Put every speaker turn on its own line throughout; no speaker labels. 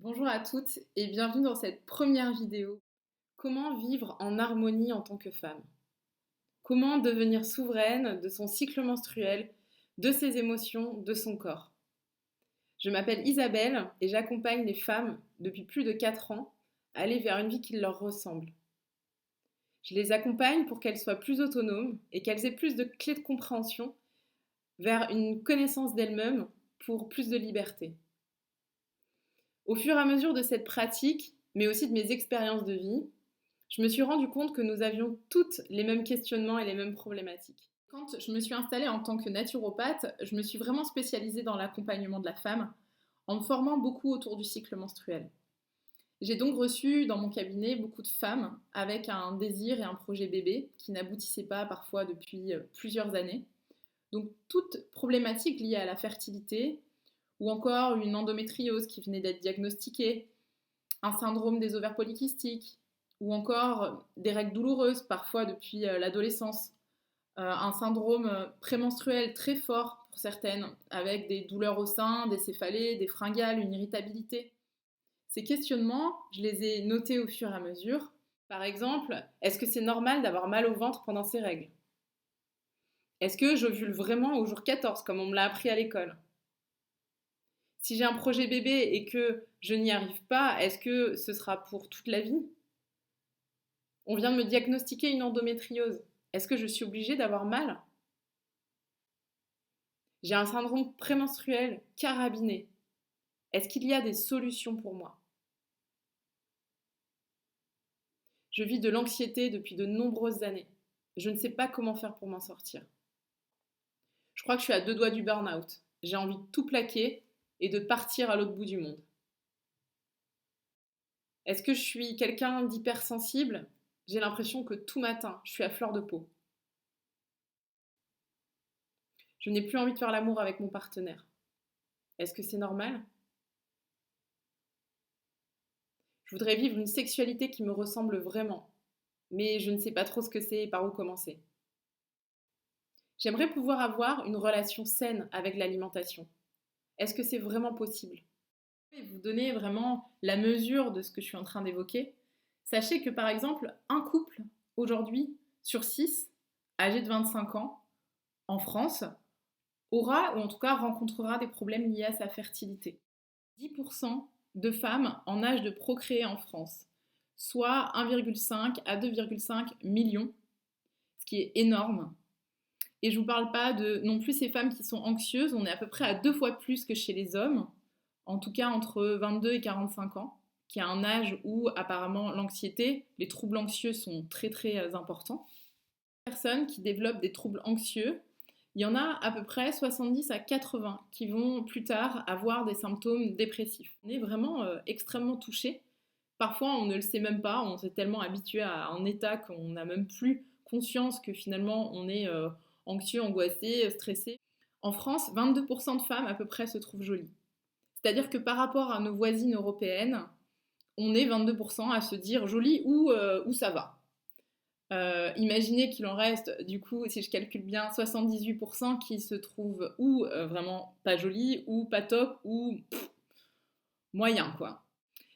Bonjour à toutes et bienvenue dans cette première vidéo. Comment vivre en harmonie en tant que femme? Comment devenir souveraine de son cycle menstruel, de ses émotions, de son corps? Je m'appelle Isabelle et j'accompagne les femmes depuis plus de 4 ans à aller vers une vie qui leur ressemble. Je les accompagne pour qu'elles soient plus autonomes et qu'elles aient plus de clés de compréhension vers une connaissance d'elles-mêmes pour plus de liberté. Au fur et à mesure de cette pratique, mais aussi de mes expériences de vie, je me suis rendu compte que nous avions toutes les mêmes questionnements et les mêmes problématiques. Quand je me suis installée en tant que naturopathe, je me suis vraiment spécialisée dans l'accompagnement de la femme, en me formant beaucoup autour du cycle menstruel. J'ai donc reçu dans mon cabinet beaucoup de femmes avec un désir et un projet bébé qui n'aboutissaient pas parfois depuis plusieurs années. Donc toute problématique liée à la fertilité, ou encore une endométriose qui venait d'être diagnostiquée, un syndrome des ovaires polykystiques, ou encore des règles douloureuses, parfois depuis l'adolescence, un syndrome prémenstruel très fort pour certaines, avec des douleurs au sein, des céphalées, des fringales, une irritabilité. Ces questionnements, je les ai notés au fur et à mesure. Par exemple, est-ce que c'est normal d'avoir mal au ventre pendant ces règles? Est-ce que j'ovule vraiment au jour 14, comme on me l'a appris à l'école? Si j'ai un projet bébé et que je n'y arrive pas, est-ce que ce sera pour toute la vie? On vient de me diagnostiquer une endométriose. Est-ce que je suis obligée d'avoir mal? J'ai un syndrome prémenstruel carabiné. Est-ce qu'il y a des solutions pour moi? Je vis de l'anxiété depuis de nombreuses années. Je ne sais pas comment faire pour m'en sortir. Je crois que je suis à 2 doigts du burn-out. J'ai envie de tout plaquer et de partir à l'autre bout du monde. Est-ce que je suis quelqu'un d'hypersensible? J'ai l'impression que tout matin, je suis à fleur de peau. Je n'ai plus envie de faire l'amour avec mon partenaire. Est-ce que c'est normal? Je voudrais vivre une sexualité qui me ressemble vraiment, mais je ne sais pas trop ce que c'est et par où commencer. J'aimerais pouvoir avoir une relation saine avec l'alimentation. Est-ce que c'est vraiment possible? Je vais vous donner vraiment la mesure de ce que je suis en train d'évoquer. Sachez que par exemple, un couple aujourd'hui sur 6, âgé de 25 ans, en France, aura ou en tout cas rencontrera des problèmes liés à sa fertilité. 10% de femmes en âge de procréer en France, soit 1,5 à 2,5 millions, ce qui est énorme. Et je ne vous parle pas de non plus ces femmes qui sont anxieuses, on est à peu près à 2 fois plus que chez les hommes, en tout cas entre 22 et 45 ans, qui est un âge où apparemment l'anxiété, les troubles anxieux sont très très importants. Les personnes qui développent des troubles anxieux, il y en a à peu près 70 à 80 qui vont plus tard avoir des symptômes dépressifs. On est vraiment extrêmement touché. Parfois, on ne le sait même pas, on s'est tellement habitué à un état qu'on n'a même plus conscience que finalement on est anxieux, angoissé, stressé. En France, 22% de femmes à peu près se trouvent jolies. C'est-à-dire que par rapport à nos voisines européennes, on est 22% à se dire jolie ou ça va. Imaginez qu'il en reste, du coup, si je calcule bien, 78% qui se trouvent ou vraiment pas jolies, ou pas top, ou moyen, quoi.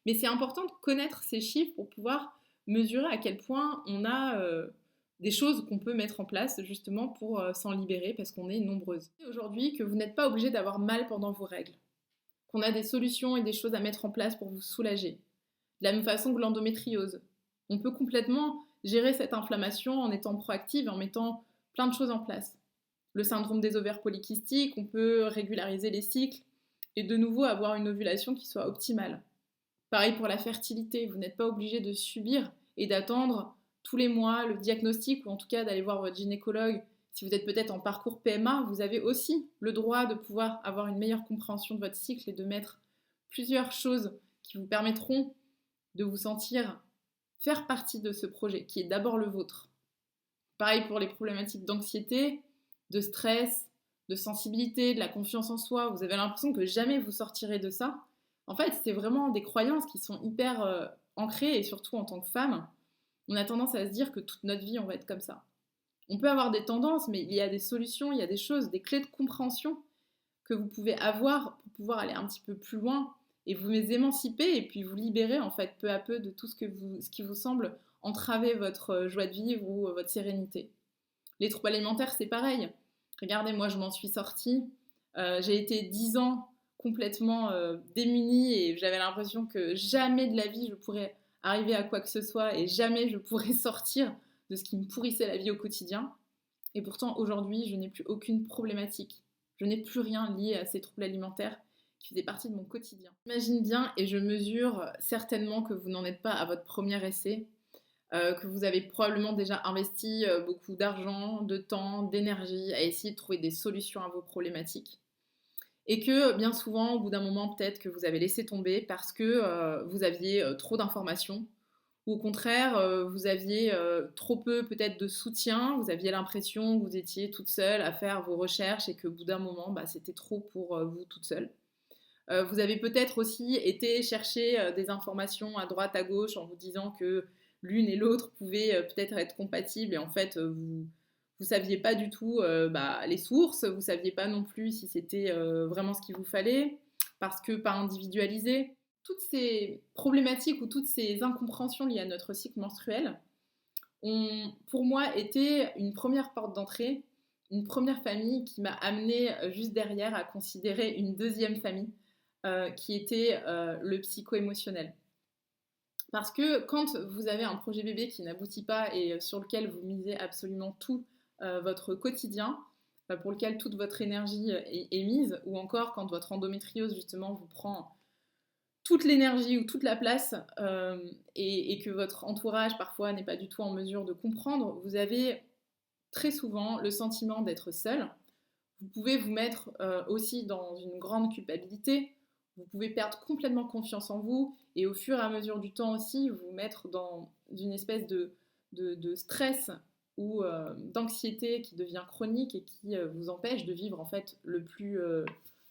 Mais c'est important de connaître ces chiffres pour pouvoir mesurer à quel point on a des choses qu'on peut mettre en place justement pour s'en libérer parce qu'on est nombreuses. Aujourd'hui, que vous n'êtes pas obligé d'avoir mal pendant vos règles, qu'on a des solutions et des choses à mettre en place pour vous soulager. De la même façon que l'endométriose. On peut complètement gérer cette inflammation en étant proactive, en mettant plein de choses en place. Le syndrome des ovaires polykystiques, on peut régulariser les cycles et de nouveau avoir une ovulation qui soit optimale. Pareil pour la fertilité, vous n'êtes pas obligé de subir et d'attendre tous les mois le diagnostic ou en tout cas d'aller voir votre gynécologue. Si vous êtes peut-être en parcours PMA, vous avez aussi le droit de pouvoir avoir une meilleure compréhension de votre cycle et de mettre plusieurs choses qui vous permettront de vous sentir faire partie de ce projet qui est d'abord le vôtre. Pareil pour les problématiques d'anxiété, de stress, de sensibilité, de la confiance en soi. Vous avez l'impression que jamais vous sortirez de ça. En fait, c'est vraiment des croyances qui sont hyper ancrées et surtout en tant que femme, on a tendance à se dire que toute notre vie, on va être comme ça. On peut avoir des tendances, mais il y a des solutions, il y a des choses, des clés de compréhension que vous pouvez avoir pour pouvoir aller un petit peu plus loin et vous émanciper et puis vous libérer en fait peu à peu de tout ce qui vous semble entraver votre joie de vivre ou votre sérénité. Les troubles alimentaires, c'est pareil. Regardez, moi, je m'en suis sortie. J'ai été 10 ans complètement démunie et j'avais l'impression que jamais de la vie je pourrais arriver à quoi que ce soit et jamais je pourrais sortir de ce qui me pourrissait la vie au quotidien. Et pourtant, aujourd'hui, je n'ai plus aucune problématique. Je n'ai plus rien lié à ces troubles alimentaires qui faisaient partie de mon quotidien. J'imagine bien et je mesure certainement que vous n'en êtes pas à votre premier essai, que vous avez probablement déjà investi beaucoup d'argent, de temps, d'énergie à essayer de trouver des solutions à vos problématiques. Et que bien souvent, au bout d'un moment, peut-être que vous avez laissé tomber parce que vous aviez trop d'informations, ou au contraire, vous aviez trop peu peut-être de soutien, vous aviez l'impression que vous étiez toute seule à faire vos recherches et qu'au bout d'un moment, c'était trop pour vous toute seule. Vous avez peut-être aussi été chercher des informations à droite, à gauche en vous disant que l'une et l'autre pouvaient peut-être être compatibles et en fait vous saviez pas du tout les sources, vous saviez pas non plus si c'était vraiment ce qu'il vous fallait parce que pas individualisé. Toutes ces problématiques ou toutes ces incompréhensions liées à notre cycle menstruel ont pour moi été une première porte d'entrée, une première famille qui m'a amenée juste derrière à considérer une deuxième famille qui était le psycho-émotionnel. Parce que quand vous avez un projet bébé qui n'aboutit pas et sur lequel vous misez absolument tout votre quotidien, pour lequel toute votre énergie est mise, ou encore quand votre endométriose justement vous prend toute l'énergie ou toute la place et que votre entourage parfois n'est pas du tout en mesure de comprendre, vous avez très souvent le sentiment d'être seul. Vous pouvez vous mettre aussi dans une grande culpabilité. Vous pouvez perdre complètement confiance en vous et au fur et à mesure du temps aussi vous mettre dans une espèce de stress ou d'anxiété qui devient chronique et qui vous empêche de vivre en fait le plus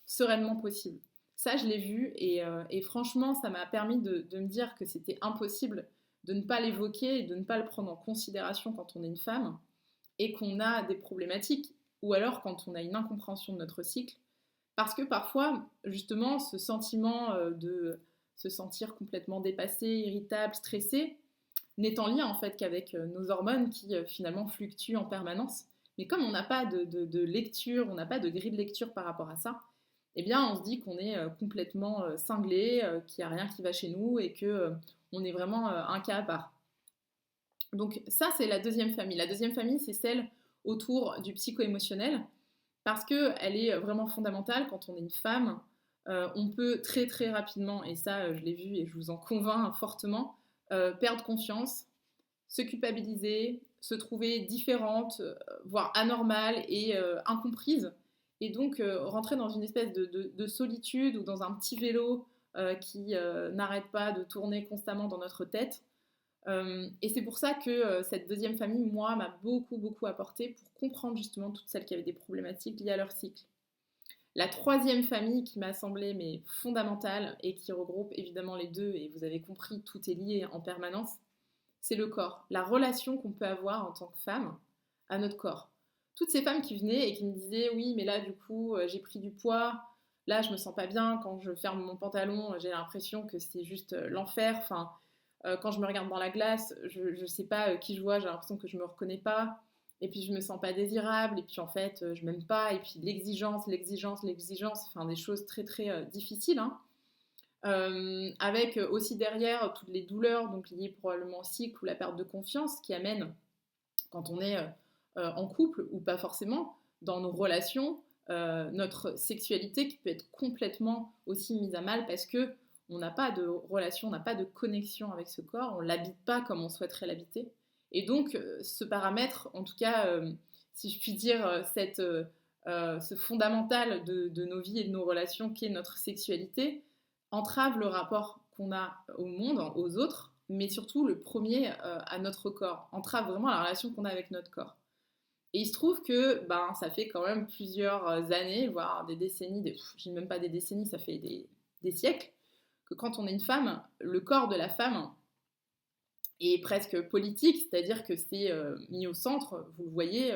sereinement possible. Ça, je l'ai vu et franchement, ça m'a permis de me dire que c'était impossible de ne pas l'évoquer et de ne pas le prendre en considération quand on est une femme et qu'on a des problématiques ou alors quand on a une incompréhension de notre cycle. Parce que parfois, justement, ce sentiment de se sentir complètement dépassé, irritable, stressé, n'est en lien en fait qu'avec nos hormones qui finalement fluctuent en permanence. Mais comme on n'a pas de lecture, on n'a pas de grille de lecture par rapport à ça, eh bien on se dit qu'on est complètement cinglé, qu'il n'y a rien qui va chez nous et qu'on est vraiment un cas à part. Donc ça, c'est la deuxième famille. La deuxième famille, c'est celle autour du psycho-émotionnel, parce qu'elle est vraiment fondamentale quand on est une femme. On peut très très rapidement, et ça je l'ai vu et je vous en convainc fortement, perdre confiance, se culpabiliser, se trouver différente, voire anormale et incomprise, et donc rentrer dans une espèce de solitude ou dans un petit vélo qui n'arrête pas de tourner constamment dans notre tête. Et c'est pour ça que cette deuxième famille, moi, m'a beaucoup, beaucoup apporté pour comprendre justement toutes celles qui avaient des problématiques liées à leur cycle. La troisième famille qui m'a semblé mais fondamentale et qui regroupe évidemment les deux, et vous avez compris, tout est lié en permanence, c'est le corps. La relation qu'on peut avoir en tant que femme à notre corps. Toutes ces femmes qui venaient et qui me disaient oui mais là du coup j'ai pris du poids, là je me sens pas bien, quand je ferme mon pantalon j'ai l'impression que c'est juste l'enfer, enfin quand je me regarde dans la glace, je ne sais pas qui je vois, j'ai l'impression que je ne me reconnais pas. Et puis je me sens pas désirable, et puis en fait je m'aime pas, et puis l'exigence, enfin des choses très très difficiles, hein. Avec aussi derrière toutes les douleurs, donc liées probablement au cycle ou la perte de confiance qui amène quand on est en couple ou pas forcément, dans nos relations, notre sexualité qui peut être complètement aussi mise à mal parce que on n'a pas de relation, on n'a pas de connexion avec ce corps, on ne l'habite pas comme on souhaiterait l'habiter. Et donc, ce paramètre, en tout cas, si je puis dire, ce fondamental de nos vies et de nos relations qu'est notre sexualité, entrave le rapport qu'on a au monde, aux autres, mais surtout le premier à notre corps, entrave vraiment la relation qu'on a avec notre corps. Et il se trouve que ça fait quand même plusieurs années, voire des décennies, je dis même pas des décennies, ça fait des siècles, que quand on est une femme, le corps de la femme est presque politique, c'est-à-dire que c'est mis au centre, vous le voyez,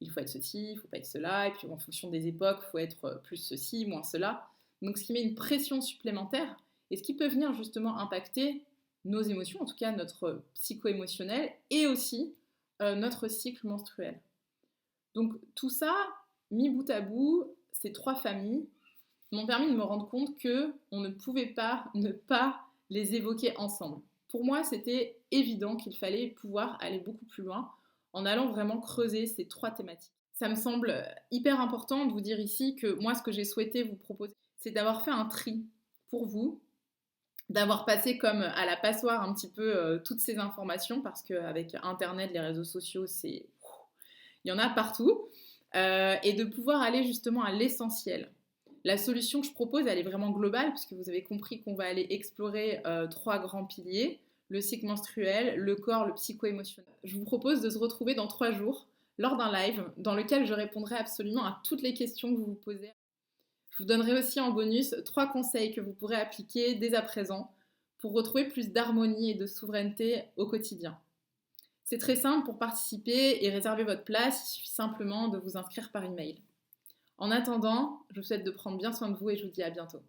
il faut être ceci, il ne faut pas être cela, et puis en fonction des époques, il faut être plus ceci, moins cela. Donc ce qui met une pression supplémentaire, et ce qui peut venir justement impacter nos émotions, en tout cas notre psycho-émotionnel et aussi notre cycle menstruel. Donc tout ça, mis bout à bout, ces 3 familles m'ont permis de me rendre compte qu'on ne pouvait pas ne pas les évoquer ensemble. Pour moi, c'était évident qu'il fallait pouvoir aller beaucoup plus loin en allant vraiment creuser ces 3 thématiques. Ça me semble hyper important de vous dire ici que moi, ce que j'ai souhaité vous proposer, c'est d'avoir fait un tri pour vous, d'avoir passé comme à la passoire un petit peu toutes ces informations, parce qu'avec Internet, les réseaux sociaux, il y en a partout, et de pouvoir aller justement à l'essentiel. La solution que je propose, elle est vraiment globale, puisque vous avez compris qu'on va aller explorer 3 grands piliers, le cycle menstruel, le corps, le psycho-émotionnel. Je vous propose de se retrouver dans 3 jours, lors d'un live, dans lequel je répondrai absolument à toutes les questions que vous vous posez. Je vous donnerai aussi en bonus 3 conseils que vous pourrez appliquer dès à présent pour retrouver plus d'harmonie et de souveraineté au quotidien. C'est très simple, pour participer et réserver votre place, il suffit simplement de vous inscrire par email. En attendant, je vous souhaite de prendre bien soin de vous et je vous dis à bientôt.